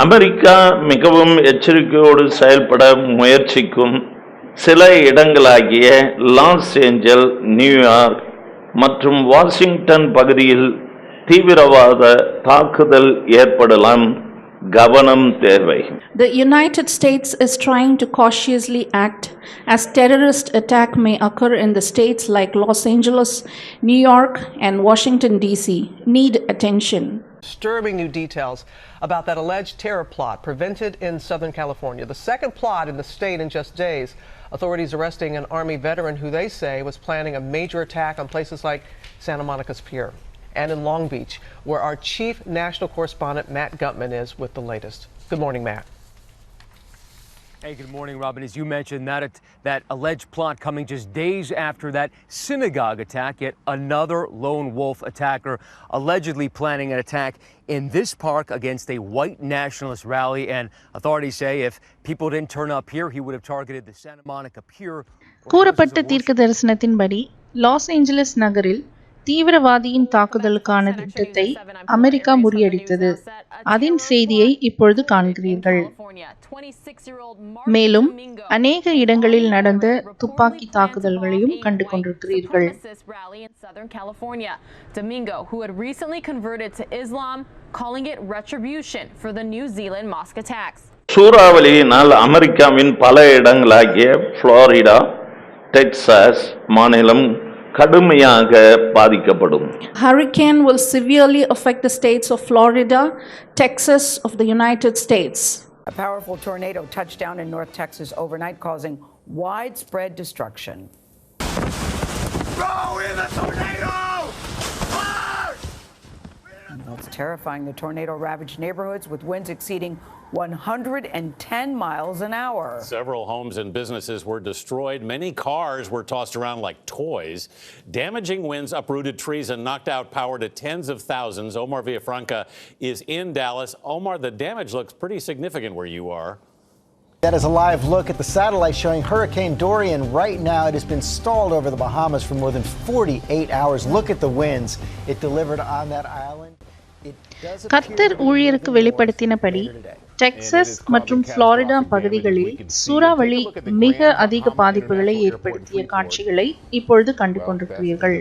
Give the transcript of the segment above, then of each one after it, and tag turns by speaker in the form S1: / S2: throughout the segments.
S1: America மிகவும் எச்சரிக்கையோடு செயல்பட முயற்சிக்கும் சில இடங்களாகிய லாஸ் ஏஞ்சல், நியூயார்க் மற்றும் வாஷிங்டன் பகுதியில் தீவிரவாத தாக்குதல் ஏற்படலாம். கவனம் தேவை.
S2: The United States is trying to cautiously act as terrorist attack may occur in the states like Los Angeles, New York and Washington DC. Need attention.
S3: Disturbing new details about that alleged terror plot prevented in Southern California. The second plot in the state in just days. Authorities arresting an Army veteran who they say was planning a major attack on places like Santa Monica's Pier and in Long Beach, where our chief national correspondent Matt Gutman is with the latest. Good morning, Matt.
S4: Hey, good morning, Robin. As you mentioned, that alleged plot coming just days after that synagogue attack, yet another lone wolf attacker allegedly planning an attack in this park against a white nationalist rally. And authorities say if people didn't turn up here, he would have targeted the Santa Monica Pier.
S2: கூறப்பட்ட தீர்க்க தரிசனத்தின்படி Los Angeles நகரில் தீவிரவாதியின் தாக்குதலுக்கான திட்டத்தை America முறியடித்தது. அதன் செய்தியை இப்பொழுது காண்கிறீர்கள். மேலும் அநேக இடங்களில் நடந்த துப்பாக்கி தாக்குதல்களையும் கண்டு கொண்டிருக்கிறீர்கள்.
S5: Domingo, who had recently converted to Islam, calling it retribution for the New Zealand mosque attacks.
S1: சூறாவளியினால் அமெரிக்காவின் பல இடங்களாகிய புளோரிடா, டெக்சாஸ் மாநிலம் கடுமையாக பாதிக்கப்படும்.
S2: Hurricane will severely affect the states of Florida, Texas of the United States.
S6: A powerful tornado touched down in North Texas overnight, causing widespread destruction.
S7: Go in the tornado!
S6: Well, it's terrifying. The tornado ravaged neighborhoods with winds exceeding 110 miles an hour.
S8: Several homes and businesses were destroyed. Many cars were tossed around like toys. Damaging winds uprooted trees and knocked out power to tens of thousands. Omar Villafranca is in Dallas. Omar, the damage looks pretty significant where you are.
S9: That is a live look at the satellite showing Hurricane Dorian right now. It has been stalled over the Bahamas for more than 48 hours. Look at the winds it delivered on that island.
S2: கர்த்தர் ஊழியருக்கு வெளிப்படுத்தினபடி Texas மற்றும் Florida பகுதிகளில் சூறாவளி மிக அதிக பாதிப்புகளை ஏற்படுத்திய காட்சிகளை இப்பொழுது கண்டு கொண்டிருக்கிறீர்கள்.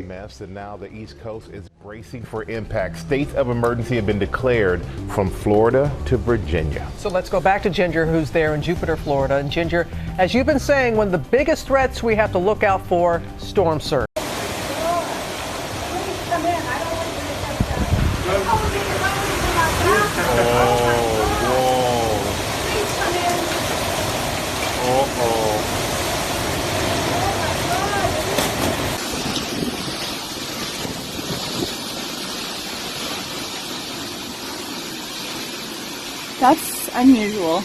S7: Bracing for impact. States of emergency have been declared from Florida to Virginia.
S3: So let's go back to Ginger, who's there in Jupiter, Florida. And Ginger, as you've been saying, one of the biggest threats we have to look out for, storm surge.
S2: That's unusual.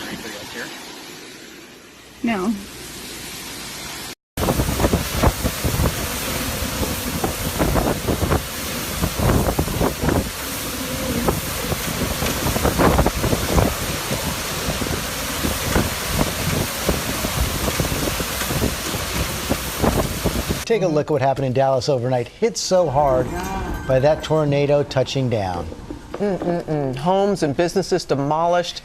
S4: Anybody else here?
S2: No.
S9: Take a look at what happened in Dallas overnight. Hit so hard by that tornado touching down.
S3: Homes and businesses demolished.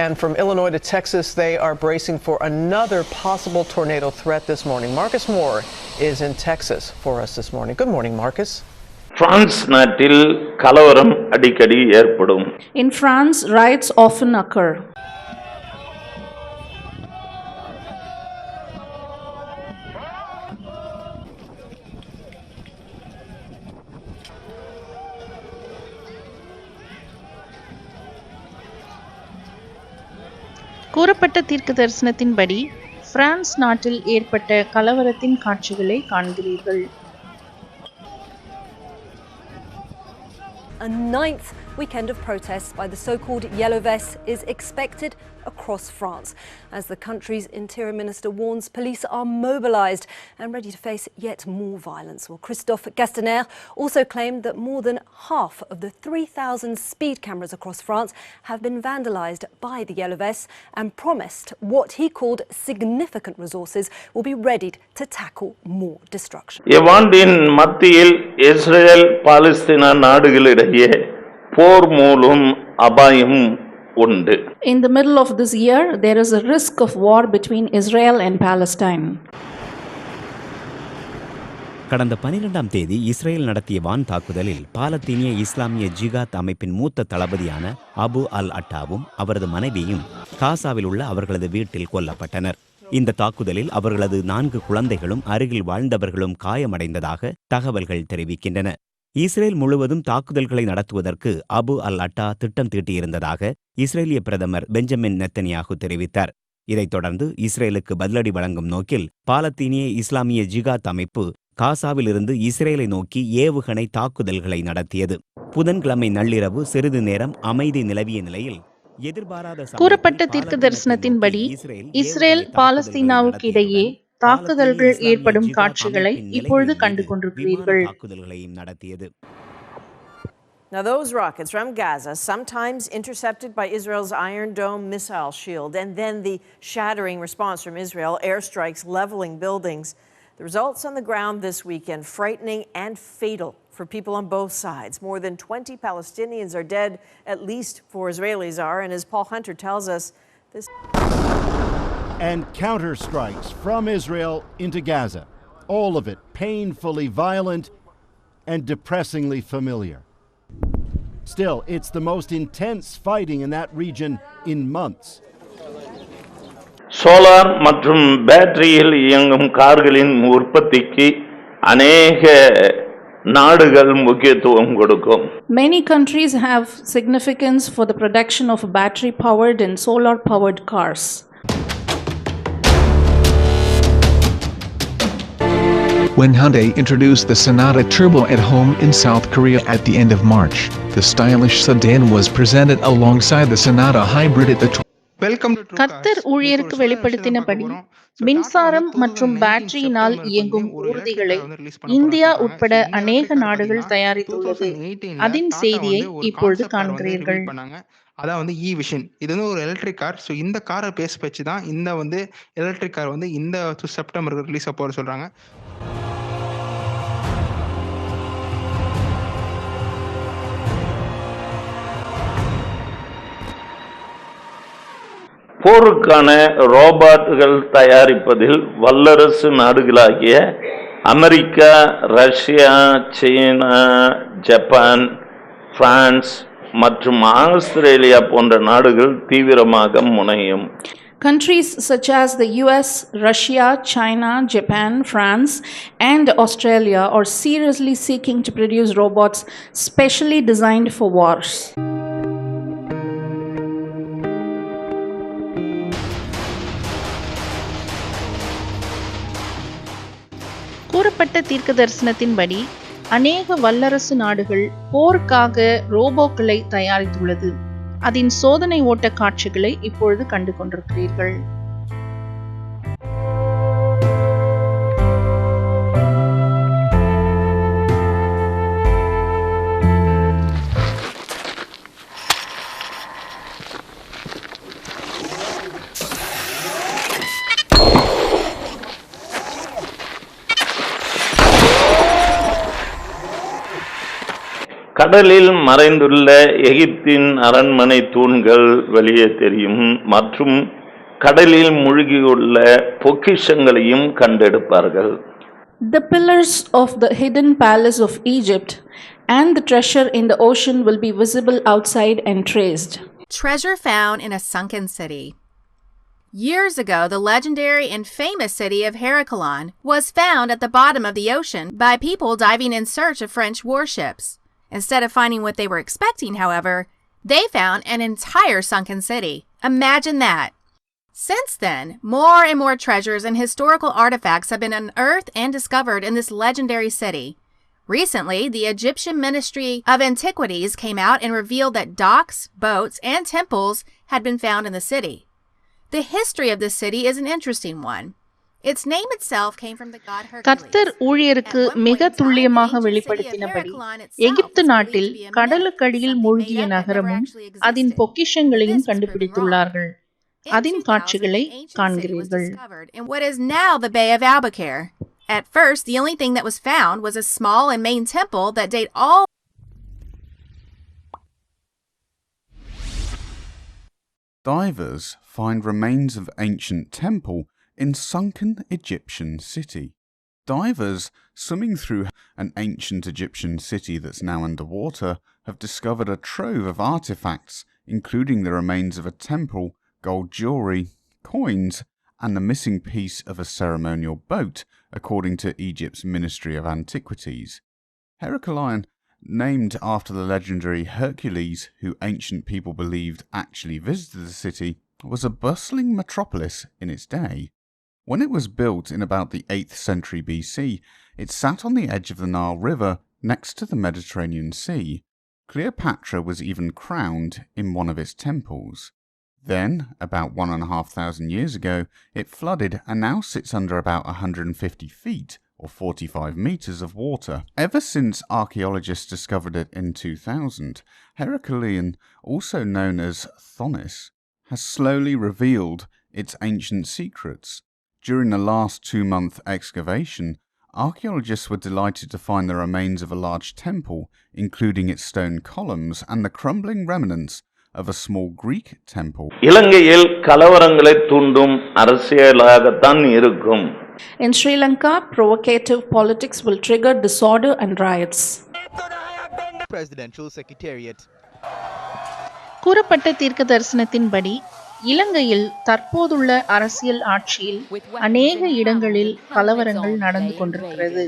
S3: And from Illinois to Texas, they are bracing for another possible tornado threat this morning. Marcus Moore is in Texas for us this morning. Good morning, Marcus.
S1: France நாட்டில் கலவரம் அடிக்கடி ஏற்படும்.
S2: In France, riots often occur. கூறப்பட்ட தீர்க்க தரிசனத்தின்படி France நாட்டில் ஏற்பட்ட கலவரத்தின் காட்சிகளை காண்கிறீர்கள்.
S5: A ninth
S10: weekend of protests by the so-called Yellow Vests is expected across France. As the country's interior minister warns, police are mobilised and ready to face yet more violence. Well, Christophe Castaner also claimed that more than half of the 3,000 speed cameras across France have been vandalised by the Yellow Vests and promised what he called significant resources will be readied to tackle more destruction.
S1: இவ்வாண்டின் மத்தியில் Israel பாலஸ்தீன நாடுகளிடையே போர் மூலம் அபாயம் உண்டு.
S2: In the middle of this year, there is a risk of war between Israel and Palestine.
S11: கடந்த 12ஆம் தேதி Israel நடத்திய வான் தாக்குதலில் பாலத்தீனிய இஸ்லாமிய ஜிகாத் அமைப்பின் மூத்த தளபதியான அபு அல் அட்டாவும் அவரது மனைவியும் காசாவில் உள்ள அவர்களது வீட்டில் கொல்லப்பட்டனர். இந்த தாக்குதலில் அவர்களது 4 குழந்தைகளும் அருகில் வாழ்ந்தவர்களும் காயமடைந்ததாக தகவல்கள் தெரிவிக்கின்றன. இஸ்ரேல் முழுவதும் தாக்குதல்களை நடத்துவதற்கு அபு அல் அட்டா திட்டம் தீட்டியிருந்ததாக இஸ்ரேலிய பிரதமர் பெஞ்சமின் நெத்தன்யாகு தெரிவித்தார். இதைத் தொடர்ந்து இஸ்ரேலுக்கு பதிலடி வழங்கும் நோக்கில் பாலத்தீனிய இஸ்லாமிய ஜிகாத் அமைப்பு காசாவிலிருந்து இஸ்ரேலை நோக்கி ஏவுகணை தாக்குதல்களை நடத்தியது. புதன்கிழமை நள்ளிரவு சிறிது நேரம் அமைதி நிலவிய நிலையில்
S2: கூறப்பட்ட தீர்க்க தரிசனத்தின்படி இஸ்ரேல் பாலஸ்தீனாவுக்கு இடையே தாக்குதல்கள் ஏற்படும் காட்சிகளை இப்பொழுது கண்டு கொண்டிருக்கிறீர்கள்.
S12: Now those rockets from Gaza, sometimes intercepted by Israel's Iron Dome missile shield, and then the shattering response from Israel, airstrikes leveling buildings. The results on the ground this weekend, frightening and fatal for people on both sides. More than 20 Palestinians are dead, at least 4 Israelis are, and as Paul Hunter tells us, this...
S13: And counter-strikes from Israel into Gaza. All of it painfully violent and depressingly familiar. Still, it's the most intense fighting in that region in months.
S1: Solar மற்றும் பேட்டரியில் இயங்கும் கார்களின் உற்பத்திக்கு அநேக நாடுகள் முக்கியத்துவம் கொடுக்கும்.
S2: Many countries have significance for the production of battery-powered and solar-powered cars.
S14: When Hyundai introduced the Sonata Turbo at home in South Korea at the end of March, the stylish sedan was presented alongside the Sonata Hybrid at the
S2: கர்த்தர் ஊழியருக்கு வெளிப்படுத்தினபடி மின்சாரம் மற்றும் பேட்டரியினால் இயங்கும் ஊர்திகளை India உட்பட அநேக நாடுகள் தயாரித்துள்ளது. அதன் செய்தியை இப்பொழுது காண்கிறீர்கள்.
S15: அதான் விஷன். இது ஒரு எலக்ட்ரிக் கார். ஸோ இந்த காரை பேஸ் வச்சு தான் இந்த எலக்ட்ரிக் கார் இந்த செப்டம்பருக்கு ரிலீஸ் ஆக போற சொல்றாங்க.
S1: போருக்கான ரோபோட்டுகள் தயாரிப்பதில் வல்லரசு நாடுகளாகிய அமெரிக்கா, ரஷ்யா, சீனா, ஜப்பான், பிரான்ஸ் மற்றும் ஆஸ்திரேலியா போன்ற நாடுகள் தீவிரமாக முனையும்.
S2: Countries such as the US, Russia, China, Japan, France, and Australia are seriously seeking to produce robots specially designed for wars. கூறப்பட்ட தீர்க்க தரிசனத்தின்படி அநேக வல்லரசு நாடுகள் போருக்காக ரோபோக்களை தயாரித்துள்ளது. அதன் சோதனை ஓட்ட காட்சிகளை இப்பொழுது கண்டு கொண்டிருக்கிறீர்கள்.
S1: கடலில் மறைந்துள்ள எகிப்தின் அரண்மனை தூண்கள் வெளியே தெரியும் மற்றும் கடலில் மூழ்கியுள்ள பொக்கிஷங்களையும் கண்டெடுப்பார்கள்.
S2: The pillars of the hidden palace of Egypt and the treasure in the ocean will be visible outside and traced.
S16: Treasure found in a sunken city. Years ago, the legendary and famous city of Heraclon was found at the bottom of the ocean by people diving in search of French warships. Instead of finding what they were expecting, however, they found an entire sunken city. Imagine that. Since then, more and more treasures and historical artifacts have been unearthed and discovered in this legendary city. Recently, the Egyptian Ministry of Antiquities came out and revealed that docks, boats, and temples had been found in the city. The history of this city is an interesting one. Its name itself came from the god
S2: கர்த்தர்
S16: Hercules.
S2: ஊழியருக்கு மிக துல்லியமாக வெளிப்படுத்தினபடி எகிப்து நாட்டில் கடலுக்கடியில் மூழ்கிய நகரமும் அதன் பொக்கிஷங்களையும் கண்டுபிடித்துள்ளார்கள். அதன் காட்சிகளை காண்கிறீர்கள்.
S16: In what is now the Bay of Albuquerque. At first, the only thing that was found was a small and main temple that date all.
S17: Divers find remains of ancient temple in sunken Egyptian city. Divers swimming through an ancient Egyptian city that's now underwater have discovered a trove of artifacts, including the remains of a temple, gold jewelry, coins, and the missing piece of a ceremonial boat, according to Egypt's Ministry of Antiquities. Heracleion, named after the legendary Hercules, who ancient people believed actually visited the city, was a bustling metropolis in its day. When it was built in about the 8th century BC, it sat on the edge of the Nile River next to the Mediterranean Sea. Cleopatra was even crowned in one of its temples. Then, about 1,500 years ago, it flooded and now sits under about 150 feet, or 45 meters of water. Ever since archaeologists discovered it in 2000, Heracleion, also known as Thonis, has slowly revealed its ancient secrets. During the last 2-month excavation, archaeologists were delighted to find the remains of a large temple, including its stone columns and the crumbling remnants of a small Greek temple.
S1: இலங்கையில் கலவரங்களை தூண்டும் அரசியலாகத்தான் இருக்கும்.
S2: In Sri Lanka, provocative politics will trigger disorder and riots.
S18: Presidential Secretariat.
S2: கூறப்பட்ட தீர்க்க தரிசனத்தின்படி இலங்கையில் தற்போதுள்ள அரசியல் ஆட்சியில் அநேக இடங்களில் கலவரங்கள் நடந்து கொண்டிருக்கிறது.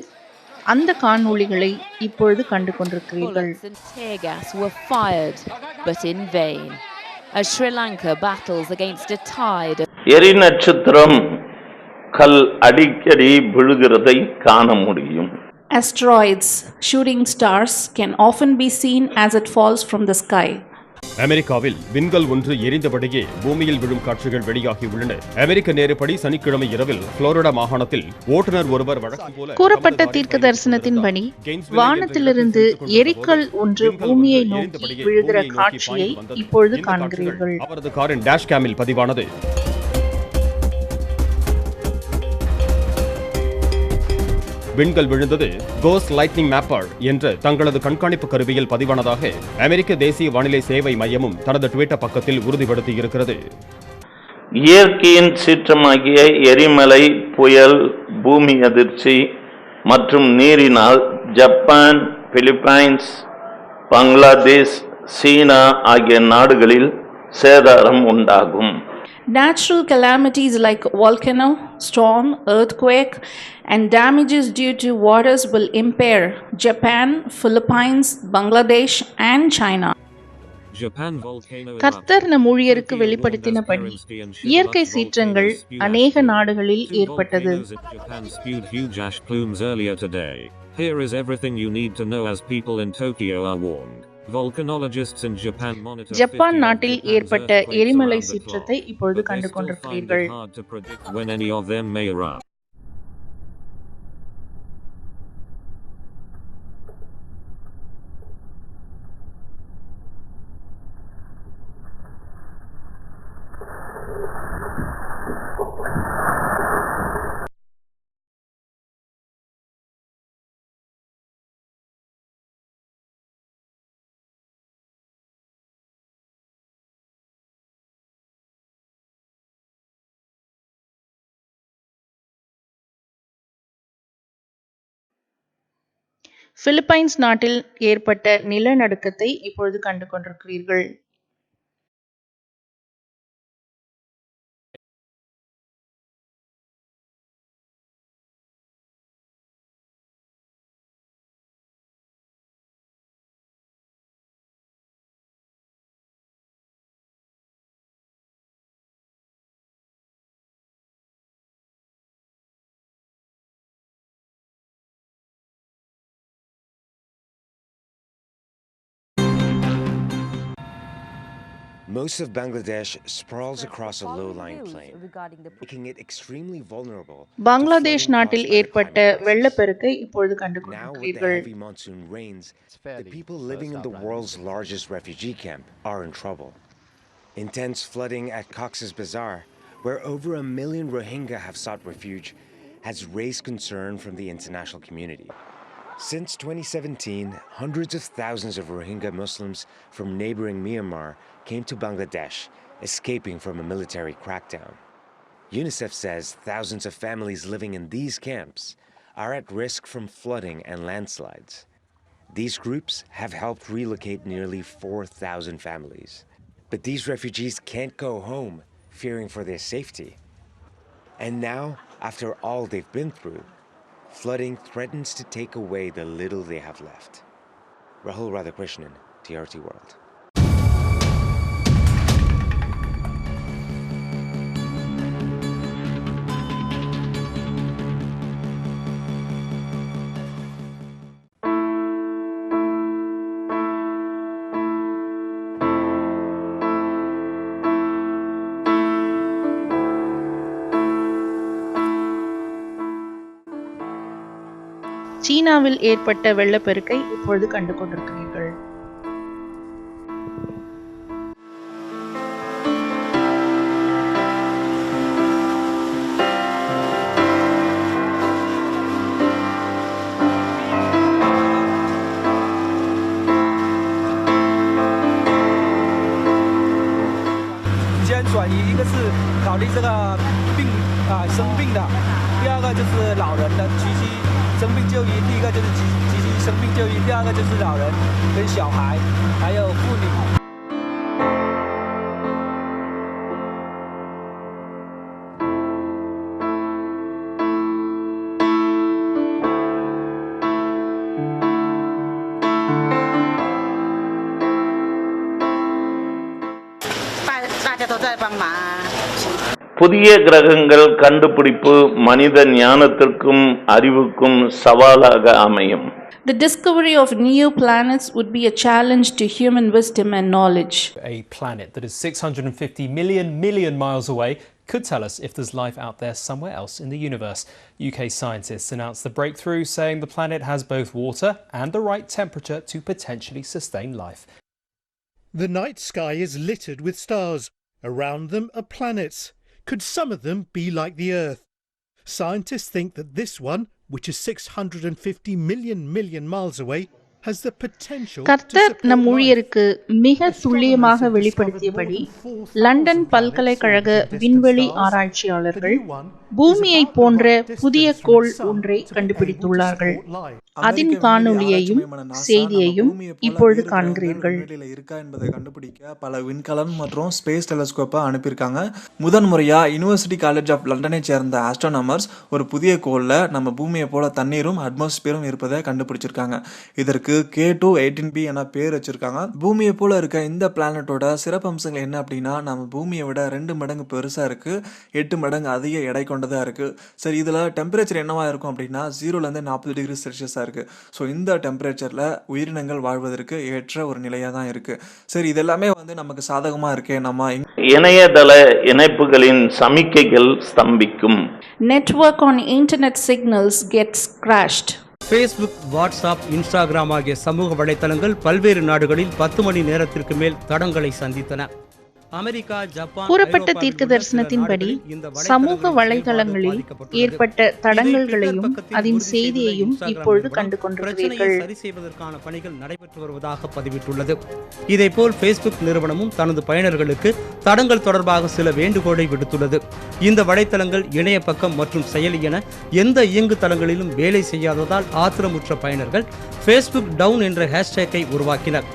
S2: அந்த காணொளிகளை இப்பொழுது கண்டு கொண்டிருக்கிறீர்கள்.
S19: Bullets and tear gas were fired, but in vain, as Sri Lanka battles against a tide.
S1: எரி நட்சத்திரம் கல் அடிக்கடி விழுகிறதை காண முடியும்.
S2: Asteroids, shooting stars, can often be seen as it falls from the sky.
S20: அமெரிக்காவில் விண்கல் ஒன்று எரிந்தபடியே பூமியில் விழும் காட்சிகள் வெளியாகியுள்ளன. அமெரிக்க நேரப்படி சனிக்கிழமை இரவில் புளோரிடா மாகாணத்தில் ஓட்டுநர் ஒருவர் வழக்கம் போல
S2: கூறப்பட்ட தீர்க்க தரிசனத்தின்படி வானத்திலிருந்து எரிக்கல் ஒன்று பூமியை நோக்கி விழுகிற காட்சியை இப்பொழுது காண்கிறீர்கள்.
S20: அவரது காரின் டேஷ் கேமில் பதிவானது. விண்கல் விழுந்தது கோஸ்ட் லைட்னிங் மேப்பர் என்ற தங்களது கண்காணிப்பு கருவியில் பதிவானதாக அமெரிக்க தேசிய வானிலை சேவை மையமும் தனது ட்விட்டர் பக்கத்தில் உறுதிப்படுத்தியிருக்கிறது.
S1: இயற்கையின் சீற்றமாகிய எரிமலை, புயல், பூமி அதிர்ச்சி மற்றும் நீரினால் ஜப்பான், பிலிப்பைன்ஸ், பங்களாதேஷ், சீனா ஆகிய நாடுகளில் சேதாரம் உண்டாகும்.
S2: Natural calamities like volcano, storm, earthquake, and damages due to waters will impair Japan, Philippines, Bangladesh, and China. கர்த்தர் நம் ஊழியருக்கு வெளிப்படுத்தினபடி இயற்கை சீற்றங்கள் அநேக நாடுகளில் ஏற்பட்டது.
S21: Here is everything you need to know as people in Tokyo are warned. Volcanologists in Japan monitor
S2: Japan நாட்டில் ஏற்பட்ட எரிமலை சீற்றத்தை இப்பொழுது கண்டு கொண்டிருக்கிறீர்கள்.
S21: hard to predict when any of them may erupt.
S2: Philippines நாட்டில் ஏற்பட்ட நிலநடுக்கத்தை இப்பொழுது கண்டு கொண்டிருக்கிறீர்கள்.
S18: Most of Bangladesh sprawls across a low-lying plain, making it extremely vulnerable.
S2: Bangladesh நாட்டில் ஏற்பட்ட வெள்ளப்பெருக்கை இப்பொழுது கண்டு கொண்டிருக்கிறீர்கள்.
S18: Now with the heavy monsoon rains, the people living in the world's largest refugee camp are in trouble. Intense flooding at Cox's Bazar, where over 1 million Rohingya have sought refuge, has raised concern from the international community. Since 2017, hundreds of thousands of Rohingya Muslims from neighboring Myanmar came to Bangladesh, escaping from a military crackdown. UNICEF says thousands of families living in these camps are at risk from flooding and landslides. These groups have helped relocate nearly 4,000 families. But these refugees can't go home, fearing for their safety. And now, after all they've been through, flooding threatens to take away the little they have left. Rahul Radhakrishnan, TRT World.
S2: சீனாவில் ஏற்பட்ட வெள்ளப்பெருக்கை இப்பொழுது கண்டு கொண்டிருக்கிறீர்கள்.
S1: புதிய கிரகங்கள் கண்டுபிடிப்பு மனித ஞானத்திற்கும் அறிவுக்கும் சவாலாக அமையும்.
S2: The discovery of new planets would be a challenge to human wisdom and knowledge.
S22: A planet that is 650 million miles away could tell us if there's life out there somewhere else in the universe. UK scientists announced the breakthrough, saying the planet has both water and the right temperature to potentially sustain life.
S23: The night sky is littered with stars. Around them are planets. Could some of them be like the Earth? Scientists think that this one, which is 650 million miles away, has the potential
S2: கர்த்தர் நம் ஊழியருக்கு மிக துல்லியமாக வெளிப்படுத்தியபடி London பல்கலைக்கழக விண்வெளி ஆராய்ச்சியாளர்கள் பூமியை போன்ற புதிய கோள் ஒன்றை கண்டுபிடித்துள்ளார்கள். அதன் காணொளியையும் செய்தியையும் இப்பொழுது காண்கிறீர்கள்.
S24: இருக்கா என்பதை கண்டுபிடிக்க பல விண்கலன் மற்றும் ஸ்பேஸ் டெலஸ்கோப்பை அனுப்பியிருக்காங்க. முதன்முறையா யுனிவர்சிட்டி காலேஜ் ஆஃப் லண்டனை சேர்ந்த ஆஸ்ட்ரோனமர்ஸ் ஒரு புதிய கோள்ல நம்ம பூமியை போல தண்ணீரும் அட்மாஸ்பியரும் இருப்பதை கண்டுபிடிச்சிருக்காங்க. இதற்கு K2-18b என பேர் வச்சிருக்காங்க. பூமியை போல இருக்க இந்த பிளானட்டோட சிறப்பம்சங்கள் என்ன அப்படின்னா, நம்ம பூமியை விட 2 மடங்கு பெருசா இருக்கு, 8 மடங்கு அதிக எடை கொண்டதா இருக்கு. சரி, இதுல டெம்பரேச்சர் என்னவா இருக்கும் அப்படின்னா 0 to 40 டிகிரி செல்சியஸா இருக்கு. ஸோ இந்த டெம்பரேச்சர்ல உயிரினங்கள் வாழ்வதற்கு ஏற்ற ஒரு நிலையா தான் இருக்கு. சரி, இதெல்லாமே நமக்கு சாதகமா இருக்கே. நம்ம
S1: இணையதள இணைப்புகளின் சமிக்கைகள் ஸ்தம்பிக்கும்.
S2: Network on internet signals gets crashed.
S25: Facebook, WhatsApp, Instagram ஆகிய சமூக வலைத்தளங்கள் பல்வேறு நாடுகளில் 10 மணி நேரத்திற்கு மேல் தடங்களை சந்தித்தன.
S2: கூறப்பட்ட தீர்க்க தரிசனத்தின்படி சமூக வலைதளங்களில் ஏற்பட்ட தடங்கல்களையும் அதன் செய்தியையும் இப்பொழுது கண்டு கொண்டிருக்கிறீர்கள்.
S25: சரி செய்வதற்கான பணிகள் நடைபெற்று வருவதாக பதிவிட்டுள்ளது. இதேபோல் Facebook நிறுவனமும் தனது பயனர்களுக்கு தடங்கள் தொடர்பாக சில வேண்டுகோளை விடுத்துள்ளது. இந்த வலைத்தளங்கள் இணைய பக்கம் மற்றும் செயலி என எந்த இயங்கு தளங்களிலும் வேலை செய்யாததால் ஆத்திரமுற்ற பயனர்கள் Facebook டவுன் என்ற ஹேஷ்டேக்கை உருவாக்கினர்.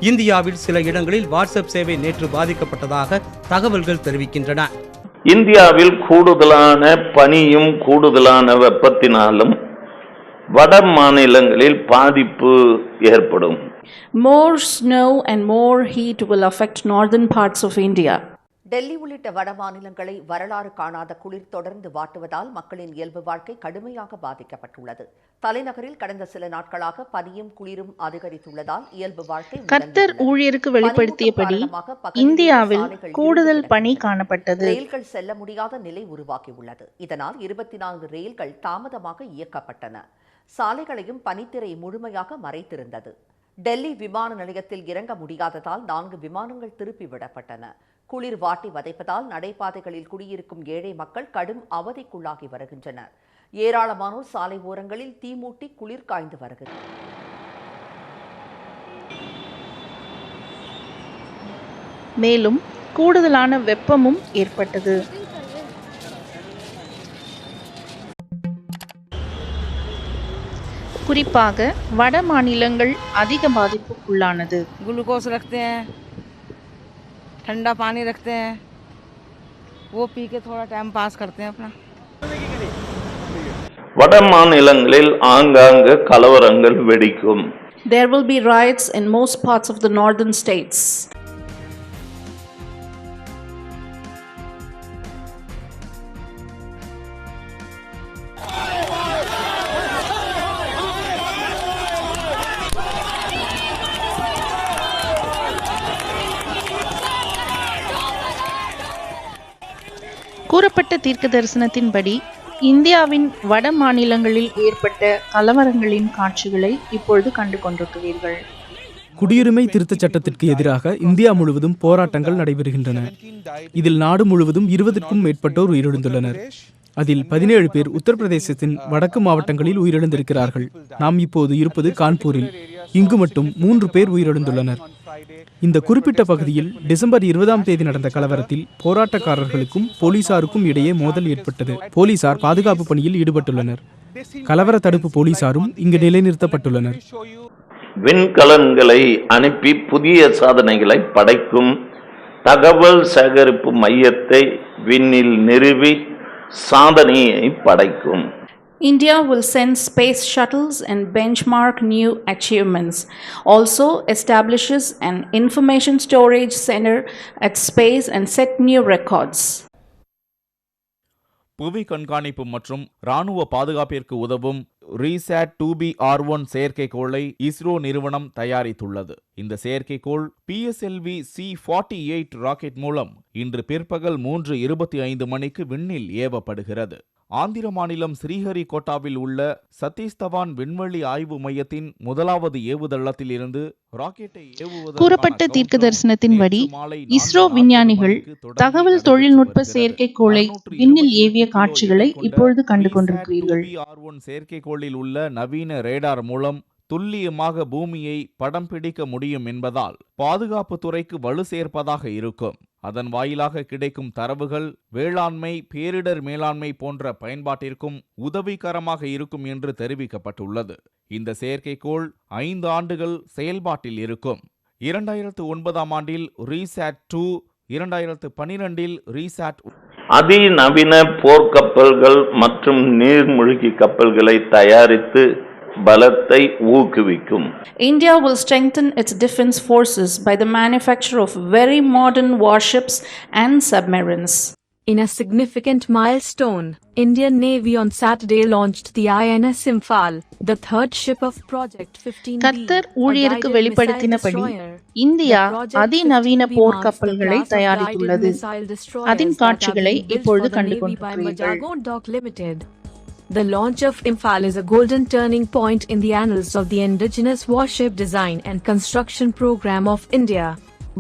S25: இந்தியாவில் சில இடங்களில் வாட்ஸ்அப் சேவை நேற்று பாதிக்கப்பட்டதாக தகவல்கள் தெரிவிக்கின்றன.
S1: இந்தியாவில் கூடுதலான பனியும் கூடுதலான வெப்பத்தினாலும் வட மாநிலங்களில் பாதிப்பு ஏற்படும்.
S2: More snow and more heat will affect northern parts of India.
S4: Delhi உள்ளிட்ட வட மாநிலங்களை வரலாறு காணாத குளிர் தொடர்ந்து வாட்டுவதால் மக்களின் இயல்பு வாழ்க்கை கடுமையாக பாதிக்கப்பட்டுள்ளது. தலைநகரில் கடந்த சில நாட்களாக பனியும் குளிரும் அதிகரித்துள்ளதால் இயல்பு வாழ்க்கை
S2: கர்த்தர் ஊழியருக்கு வெளிப்படுத்தியபடி இந்தியாவில் கூடுதல் பனி காணப்பட்டது.
S4: ரயில்கள் செல்ல முடியாத நிலை உருவாகியுள்ளது. இதனால் 24 ரயில்கள் தாமதமாக இயக்கப்பட்டன. சாலைகளையும் பனித்திரை முழுமையாக மறைத்திருந்தது. டெல்லி விமான நிலையத்தில் இறங்க முடியாததால் 4 விமானங்கள் திருப்பி விடப்பட்டன. குளிர் வாட்டி வதைப்பதால் நடைபாதைகளில் குடியிருக்கும் ஏழை மக்கள் கடும் அவதிக்குள்ளாகி வருகின்றனர். ஏராளமானோர் சாலை ஓரங்களில் தீமூட்டி குளிர் காய்ந்து வருகின்றனர்.
S2: மேலும் கூடுதலான வெப்பமும் ஏற்பட்டது. குறிப்பாக வட மாநிலங்கள் அதிக பாதிப்புக்குள்ளானது.
S6: ग्लूकोज रखते हैं, ठंडा पानी रखते हैं, वो पी के थोड़ा टाइम पास करते हैं अपना.
S1: வட மாநிலங்களில் ஆங்காங்கு கலவரங்கள் வெடிக்கும்.
S2: There will be riots in most parts of the northern states. கூறப்பட்ட தீர்க்க தரிசனத்தின்படி இந்தியாவின் வட மாநிலங்களில் ஏற்பட்ட கலவரங்களின் காட்சிகளை இப்பொழுது கண்டு கொண்டிருக்கிறீர்கள்.
S7: குடியுரிமை திருத்தச் சட்டத்திற்கு எதிராக இந்தியா முழுவதும் போராட்டங்கள் நடைபெறுகின்றன. இதில் நாடு முழுவதும் 20க்கும் மேற்பட்டோர் உயிரிழந்துள்ளனர். அதில் 17 பேர் உத்தரப்பிரதேசத்தின் வடக்கு மாவட்டங்களில் உயிரிழந்திருக்கிறார்கள். நாம் இப்போது இருப்பது கான்பூரில். இங்கு மட்டும் 3 பேர் உயிரிழந்துள்ளனர். இந்த குறிப்பிட்ட பகுதியில் டிசம்பர் 20ஆம் தேதி நடந்த கலவரத்தில் போராட்டக்காரர்களுக்கும் போலீசாருக்கும் இடையே மோதல் ஏற்பட்டது. போலீசார் பாதுகாப்பு பணியில் ஈடுபட்டுள்ளனர். கலவர தடுப்பு போலீசாரும் இங்கு நிலைநிறுத்தப்பட்டுள்ளனர்.
S1: விண்கலன்களை அனுப்பி புதிய சாதனைகளை படைக்கும் தகவல் சேகரிப்பு மையத்தை விண்ணில் நிறுவி சாதனையை படைக்கும்.
S2: India will send space shuttles and benchmark new achievements. Also establishes an information storage center at space and set new records.
S8: புவி கண்காணிப்பு மற்றும் இராணுவ பாதுகாப்பிற்கு உதவும் ரீசாட் 2BR1 செயற்கைக்கோளை இஸ்ரோ நிறுவனம் தயாரித்துள்ளது. இந்த செயற்கைக்கோள் PSLV C-48 ராக்கெட் மூலம் இன்று பிற்பகல் 3:25 மணிக்கு விண்ணில் ஏவப்படுகிறது. ஆந்திர மாநிலம் ஸ்ரீஹரிகோட்டாவில் உள்ள சதீஷ் தவான் விண்வெளி ஆய்வு மையத்தின் முதலாவது ஏவுதளத்தில் இருந்து ராக்கெட்டை ஏவுவதற்கான
S2: கூறப்பட்ட தீர்க்க தரிசனத்தின்படி இஸ்ரோ விஞ்ஞானிகள் தகவல் தொழில்நுட்ப செயற்கைக்கோளை விண்ணில் ஏவிய காட்சிகளை இப்பொழுது கண்டு கொண்டிருக்கிறீர்கள்.
S8: செயற்கைக்கோளில் உள்ள நவீன ரேடார் மூலம் துல்லியமாக பூமியை படம் பிடிக்க முடியும் என்பதால் பாதுகாப்பு துறைக்கு வலு சேர்ப்பதாக இருக்கும். அதன் வாயிலாக கிடைக்கும் தரவுகள் வேளாண்மை, பேரிடர் மேலாண்மை போன்ற பயன்பாட்டிற்கும் உதவிகரமாக இருக்கும் என்று தெரிவிக்கப்பட்டுள்ளது. இந்த செயற்கைக்கோள் 5 ஆண்டுகள் செயல்பாட்டில் இருக்கும். 2009ஆம் ஆண்டில் ரீசாட் 2, 2012இல் ரீசாட்
S1: அதிநவீன போர்க்கப்பல்கள் மற்றும் நீர்மூழ்கி கப்பல்களை தயாரித்து பலத்தை ஊக்குவிக்கும்.
S2: India will strengthen its defense forces by the manufacture of very modern warships and submarines.
S9: In a significant milestone, Indian Navy on Saturday launched the INS Imphal, the third ship of Project 15B.
S2: கர்த்தர் ஊழியருக்கு வெளிப்படுத்தினபடி India அதிநவீன போர் கப்பல்களை தயாரித்துள்ளது. அதன் காட்சிகளை இப்பொழுது கண்டு கொண்டிருக்கிறீர்கள்.
S9: The launch of Imphal is a golden turning point in the annals of the indigenous warship design and construction program of India,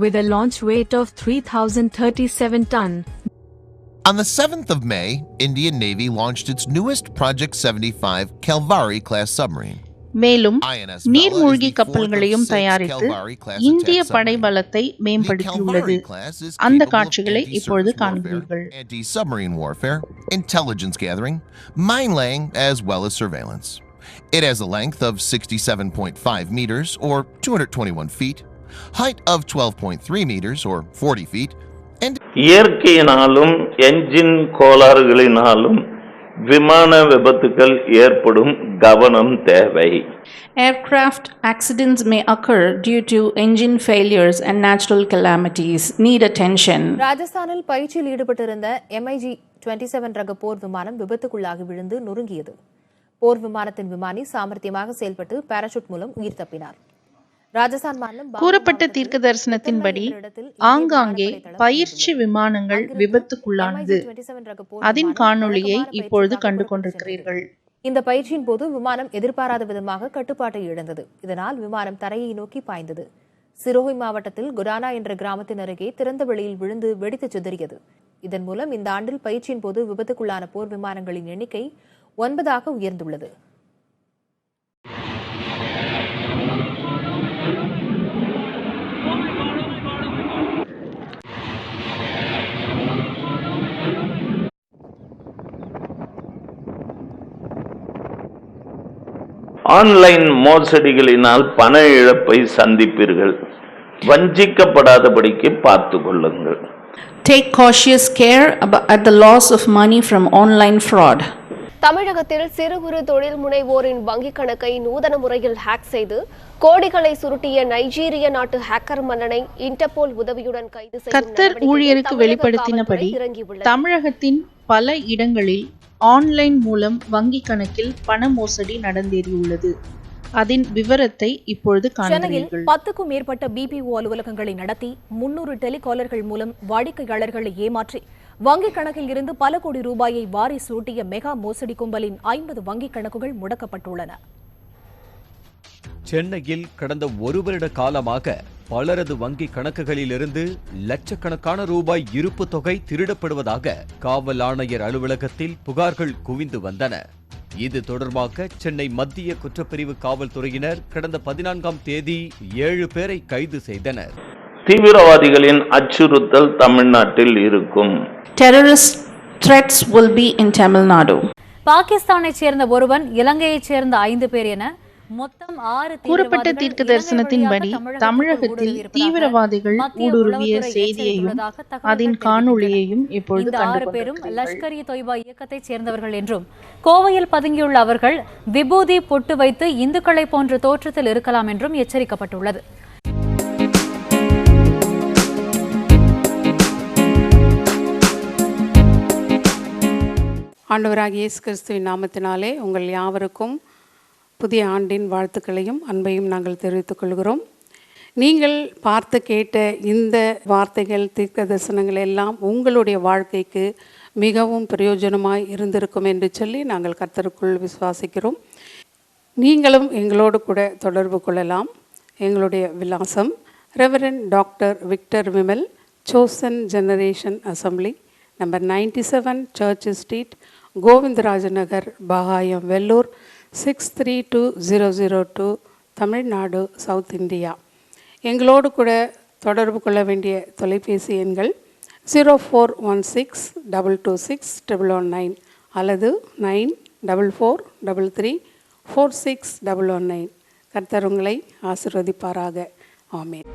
S9: with a launch weight of 3,037 tons.
S26: On the 7th of May, Indian Navy launched its newest Project 75 Vellore-class submarine.
S2: மேலும் நீர்மூழ்கி கப்பல்களையும் தயாரித்து இந்திய படைபலத்தை மேம்படுத்தியுள்ளது. அந்த காட்சிகளை இப்பொழுது காண்கிறீர்கள்.
S26: Anti-submarine warfare, intelligence gathering, mine laying, as well as surveillance. It has a length of 67.5 meters or 221 feet, height of 12.3 meters or 40 feet, and
S1: இயற்கையினாலும் engine கோளாறுகளினாலும் விமான விபத்துக்கள் ஏற்படும் கவனம் தேவை.
S2: Aircraft accidents may occur due to engine failures and natural calamities. Need attention.
S3: ராஜஸ்தானில் பயிற்சியில் ஈடுபட்டிருந்த MiG-27 ரக போர் விமானம் விபத்துக்குள்ளாகி விழுந்து நொறுங்கியது. போர் விமானத்தின் விமானி சாமர்த்தியமாக செயல்பட்டு பாராசூட் மூலம் உயிர் தப்பினார். ராஜஸ்தான் மாநிலம்
S5: கூறப்பட்ட தீர்க்க தரிசனத்தின்படி ஆங்காங்கே பயிற்சி விமானங்கள் விபத்துக்குள்ளானது. அதன் காணொளியை இப்பொழுது கண்டு கொண்டிருக்கிறீர்கள்.
S3: இந்த பயிற்சியின் போது விமானம் எதிர்பாராத விதமாக கட்டுப்பாட்டை இழந்தது. இதனால் விமானம் தரையை நோக்கி பாய்ந்தது. சிரோஹி மாவட்டத்தில் குரானா என்ற கிராமத்தின் அருகே திறந்த வெளியில் விழுந்து வெடித்து சிதறியது. இதன் மூலம் இந்த ஆண்டில் பயிற்சியின் போது விபத்துக்குள்ளான போர் விமானங்களின் எண்ணிக்கை 9ஆக உயர்ந்துள்ளது.
S1: ஆன்லைன் மோசடிகளினால் பண இழப்பை சந்திப்பீர்கள். வஞ்சிக்கப்படாதபடிக்கு பார்த்து கொள்ளுங்கள்.
S2: Take cautious care at the loss of money from online fraud.
S10: தமிழகத்தில் சிறு குறு தொழில் முனைவோரின் வங்கிக் கணக்கை நூதன முறையில் ஹேக் செய்து கோடிகளை சுருட்டிய நைஜீரிய நாட்டு ஹேக்கர் மன்னனை இன்டர்போல் உதவியுடன் கைது செய்யும்
S5: கர்த்தர் ஊழியருக்கு வெளிப்படுத்தினபடி தமிழகத்தின் பல இடங்களில் ஆன்லைன் மூலம் வங்கி கணக்கில் பண மோசடி நடந்தேறியுள்ளது. அதன் விவரத்தை இப்பொழுது காண்கிறீர்கள்.
S3: 10க்கும் மேற்பட்ட BPO அலுவலகங்களை நடத்தி 300 டெலிகாலர்கள் மூலம் வாடிக்கையாளர்களை ஏமாற்றி வங்கிக் கணக்கில் இருந்து பல கோடி ரூபாயை வாரி சூட்டிய மெகா மோசடி கும்பலின் 50 வங்கிக் கணக்குகள் முடக்கப்பட்டுள்ளன.
S11: சென்னையில் கடந்த ஒரு வருட காலமாக பலரது வங்கி கணக்குகளிலிருந்து லட்சக்கணக்கான ரூபாய் இருப்பு தொகை திருடப்படுவதாக காவல் ஆணையர் அலுவலகத்தில் புகார்கள் குவிந்து வந்தன. இது தொடர்பாக சென்னை மத்திய குற்றப்பிரிவு காவல்துறையினர் கடந்த 14ஆம் தேதி 7 பேரை கைது செய்தனர்.
S1: தீவிரவாதிகளின் அச்சுறுத்தல் தமிழ்நாட்டில் இருக்கும்.
S2: Terrorist threats will be in Tamil Nadu.
S3: பாகிஸ்தானைச் சேர்ந்த ஒருவன், இலங்கையைச் சேர்ந்த 5 பேர் என மொத்தம் 6
S5: கூறப்பட்ட தீர்க்க தரிசனத்தின்படி தமிழகத்தில் தீவிரவாதிகள் ஊடுருவிய செய்தியையும் அதன் காணொளியையும் இப்பொழுது கண்டு கொண்டிருக்கிறீர்கள்.
S3: லஷ்கர் இ தொய்பா இயக்கத்தைச் சேர்ந்தவர்கள் என்றும் கோவையில் பதுங்கியுள்ள அவர்கள் விபூதி பொட்டு வைத்து இந்துக்களை போன்ற தோற்றத்தில் இருக்கலாம் என்றும் எச்சரிக்கப்பட்டுள்ளது.
S12: ஆண்டவராகிய இயேசு கிறிஸ்துவின் நாமத்தினாலே உங்கள் யாவருக்கும் புதிய ஆண்டின் வாழ்த்துக்களையும் அன்பையும் நாங்கள் தெரிவித்துக் கொள்கிறோம். நீங்கள் பார்த்து கேட்ட இந்த வார்த்தைகள், தீர்க்க தரிசனங்கள் எல்லாம் உங்களுடைய வாழ்க்கைக்கு மிகவும் பிரயோஜனமாய் இருந்திருக்கும் என்று சொல்லி நாங்கள் கர்த்தருக்குள் விசுவாசிக்கிறோம். நீங்களும் எங்களோடு கூட தொடர்பு கொள்ளலாம். எங்களுடைய விலாசம் Rev.Dr.Victor Vimal Chosen Generation Assembly, number 97 Church Street, Govindarajanagar, Bagayam, Vellore 632002, Tamil Nadu, south India. எங்களோடு கூட தொடர்பு கொள்ள வேண்டிய தொலைபேசி எண்கள் 0416226119 அல்லது 9443346119. கர்த்தர் உங்களை ஆசீர்வதிப்பாராக. ஆமென்.